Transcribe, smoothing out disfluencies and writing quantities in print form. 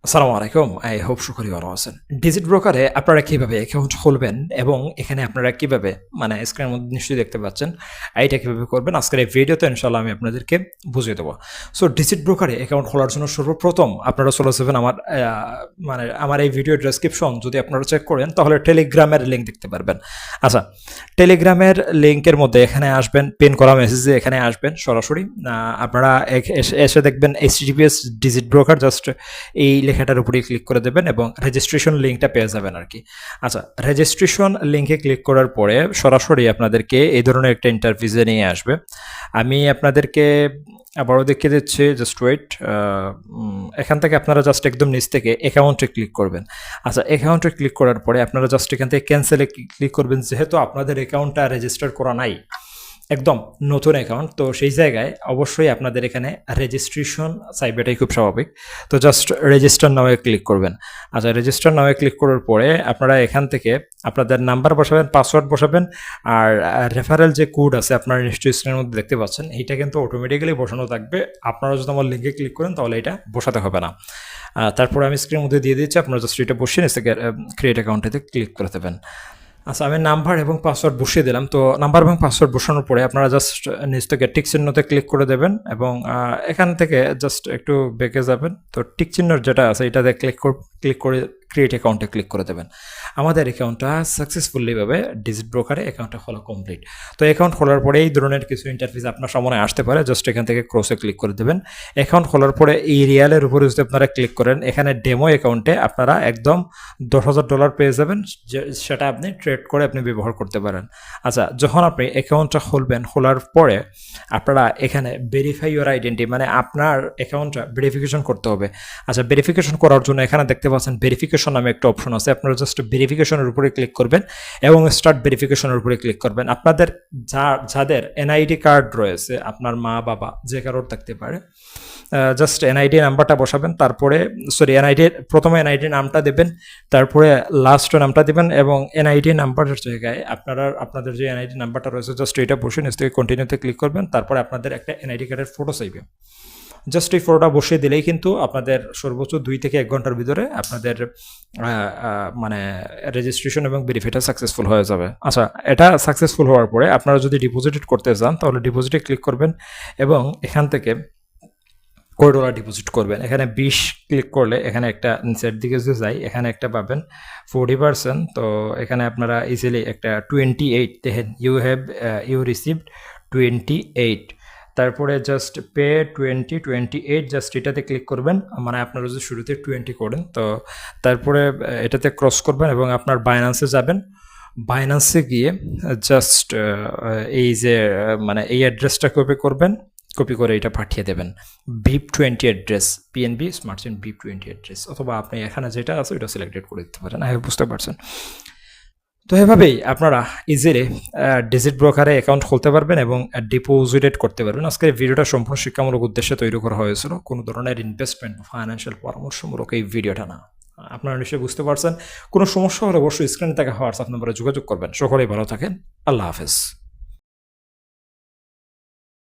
আসসালামু আলাইকুম। I hope সকলেই ভালো আছেন। ডিজিট ব্রোকারে আপনারা কিভাবে অ্যাকাউন্ট খুলবেন এবং এখানে আপনারা কিভাবে স্ক্রিনের মধ্যে নিশ্চয়ই দেখতে পাচ্ছেন এইটা কিভাবে করবেন আজকের এই ভিডিওতে ইনশাআল্লাহ আমি আপনাদেরকে বুঝিয়ে দেবো। সো ডিজিট ব্রোকারে অ্যাকাউন্ট খোলার জন্য সর্বপ্রথম আপনারা চলে যাবেন আমার এই ভিডিও ডেসক্রিপশন যদি আপনারা চেক করেন তাহলে টেলিগ্রামের লিঙ্ক দেখতে পারবেন। আচ্ছা, টেলিগ্রামের লিঙ্কের মধ্যে এখানে আসবেন, পিন করা মেসেজে এখানে আসবেন সরাসরি। আপনারা এসে দেখবেন HTTPS ডিজিট ব্রোকার, জাস্ট এই লেখাটার উপরে ক্লিক করে দেবেন এবং রেজিস্ট্রেশন লিঙ্কটা পেয়ে যাবেন আর কি। আচ্ছা, রেজিস্ট্রেশন লিঙ্কে ক্লিক করার পরে সরাসরি আপনাদেরকে এই ধরনের একটা ইন্টারফেসে নিয়ে আসবে। আমি আপনাদেরকে আবারও দেখিয়ে দিচ্ছি, জাস্ট ওয়েট। এখান থেকে আপনারা জাস্ট একদম নিচ থেকে অ্যাকাউন্টে ক্লিক করবেন। আচ্ছা, অ্যাকাউন্টে ক্লিক করার পরে আপনারা জাস্ট এখান থেকে ক্যান্সেলে ক্লিক করবেন, যেহেতু আপনাদের অ্যাকাউন্টটা রেজিস্টার করা নাই, একদম নতুন অ্যাকাউন্ট, তো সেই জায়গায় অবশ্যই আপনাদের এখানে রেজিস্ট্রেশন চাইবে, এটাই খুব স্বাভাবিক। তো জাস্ট রেজিস্টার নামে ক্লিক করবেন। আচ্ছা, রেজিস্টার নামে ক্লিক করার পরে আপনারা এখান থেকে আপনাদের নাম্বার বসাবেন, পাসওয়ার্ড বসাবেন, আর রেফারেল যে কোড আছে আপনারা নিশ্চয়ই স্ক্রিনের মধ্যে দেখতে পাচ্ছেন, এইটা কিন্তু অটোমেটিক্যালি বসানো থাকবে। আপনারা যদি আমার লিঙ্কে ক্লিক করেন তাহলে এটা বসাতে হবে না। তারপরে আমি স্ক্রিনের মধ্যে দিয়ে দিচ্ছি, আপনারা জাস্ট এটা বসিয়ে নিচে ক্রিয়েট অ্যাকাউন্টেতে ক্লিক করে দেবেন। আচ্ছা, আমি নাম্বার এবং পাসওয়ার্ড বসিয়ে দিলাম। তো নাম্বার এবং পাসওয়ার্ড বসানোর পরে আপনারা জাস্ট নিচ থেকে টিক চিহ্নতে ক্লিক করে দেবেন এবং এখান থেকে জাস্ট একটু বেঁকে যাবেন। তো টিক চিহ্নর যেটা আছে এটাতে ক্লিক করে ক্রিয়েট অ্যাকাউন্টে ক্লিক করে দেবেন। আমাদের অ্যাকাউন্টটা সাকসেসফুলিভাবে ডিজিট ব্রোকারে অ্যাকাউন্টটা খোলা কমপ্লিট। তো অ্যাকাউন্ট খোলার পরে এই ধরনের কিছু ইন্টারফেস আপনার সামনে আসতে পারে, জাস্ট এখান থেকে ক্রসে ক্লিক করে দেবেন। অ্যাকাউন্ট খোলার পরে এই রিয়ালের উপরে যদি আপনারা ক্লিক করেন, এখানে ডেমো অ্যাকাউন্টে আপনারা একদম $10,000 পেয়ে যাবেন, সেটা আপনি ট্রেড করে আপনি ব্যবহার করতে পারেন। আচ্ছা, যখন আপনি অ্যাকাউন্টটা খুলবেন, খোলার পরে আপনারা এখানে ভেরিফাই ইউর আইডেন্টি, আপনার অ্যাকাউন্টটা ভেরিফিকেশন করতে হবে। আচ্ছা, ভেরিফিকেশন করার জন্য এখানে দেখতে পাচ্ছেন ভেরিফিকেশন নামে একটা অপশন আছে, আপনারা জাস্ট ভেরিফিকেশনের উপরে ক্লিক করবেন এবং স্টার্ট ভেরিফিকেশনের উপরে ক্লিক করবেন। আপনাদের যাদের NID কার্ড রয়েছে, আপনার মা বাবা যে কারোর থাকতে পারে, জাস্ট NID নাম্বারটা বসাবেন, তারপরে প্রথমে NID নামটা দেবেন, তারপরে লাস্ট নামটা দেবেন এবং NID নাম্বারের জায়গায় আপনাদের যে NID নাম্বারটা রয়েছে জাস্ট এটা বসে নিচ থেকে কন্টিনিউতে ক্লিক করবেন। তারপরে আপনাদের একটা NID কার্ডের ফটো চাইবে, জাস্ট এই ফটোটা বসিয়ে দিলেই কিন্তু আপনাদের সর্বোচ্চ 2 থেকে 1 ঘন্টার ভিতরে আপনাদের রেজিস্ট্রেশন এবং ভেরিফাইটা সাকসেসফুল হয়ে যাবে। আচ্ছা, এটা সাকসেসফুল হওয়ার পরে আপনারা যদি ডিপোজিট করতে চান তাহলে ডিপোজিটে ক্লিক করবেন এবং এখান থেকে কয় ডলার ডিপোজিট করবেন। এখানে 20 ক্লিক করলে এখানে একটা নিচের দিকে যদি যাই, এখানে একটা পাবেন 40%। তো এখানে আপনারা ইজিলি একটা 28 দেখেন, ইউ রিসিভড 28। তারপরে জাস্ট পে 28 জাস্ট এটাতে ক্লিক করবেন। আপনারা যদি শুরুতে 20 করেন, তো তারপরে এটাতে ক্রস করবেন এবং আপনার বাইন্যান্সে যাবেন। বাইন্যান্সে গিয়ে জাস্ট এই যে এই অ্যাড্রেসটা কপি করে এটা পাঠিয়ে দেবেন, BIP20 address, PNB smart chain BIP20 address, অথবা আপনি এখানে যেটা আছে ওইটা সিলেক্টেড করে দিতে পারেন। বুঝতে পারছেন? তো এভাবেই আপনারা ইজিলি ডিজিট ব্রোকারে অ্যাকাউন্ট খুলতে পারবেন এবং ডিপোজিট করতে পারবেন। আজকের ভিডিওটা সম্পূর্ণ শিক্ষামূলক উদ্দেশ্যে তৈরি করা হয়েছিল, কোনো ধরনের ইনভেস্টমেন্ট বা ফাইন্যান্সিয়াল পরামর্শমূলক এই ভিডিওটা না। আপনারা নিশ্চয়ই বুঝতে পারছেন। কোনো সমস্যা হলে অবশ্যই স্ক্রিনে থাকা হোয়াটসঅ্যাপ নম্বরে যোগাযোগ করবেন। সকলেই ভালো থাকেন। আল্লাহ হাফেজ।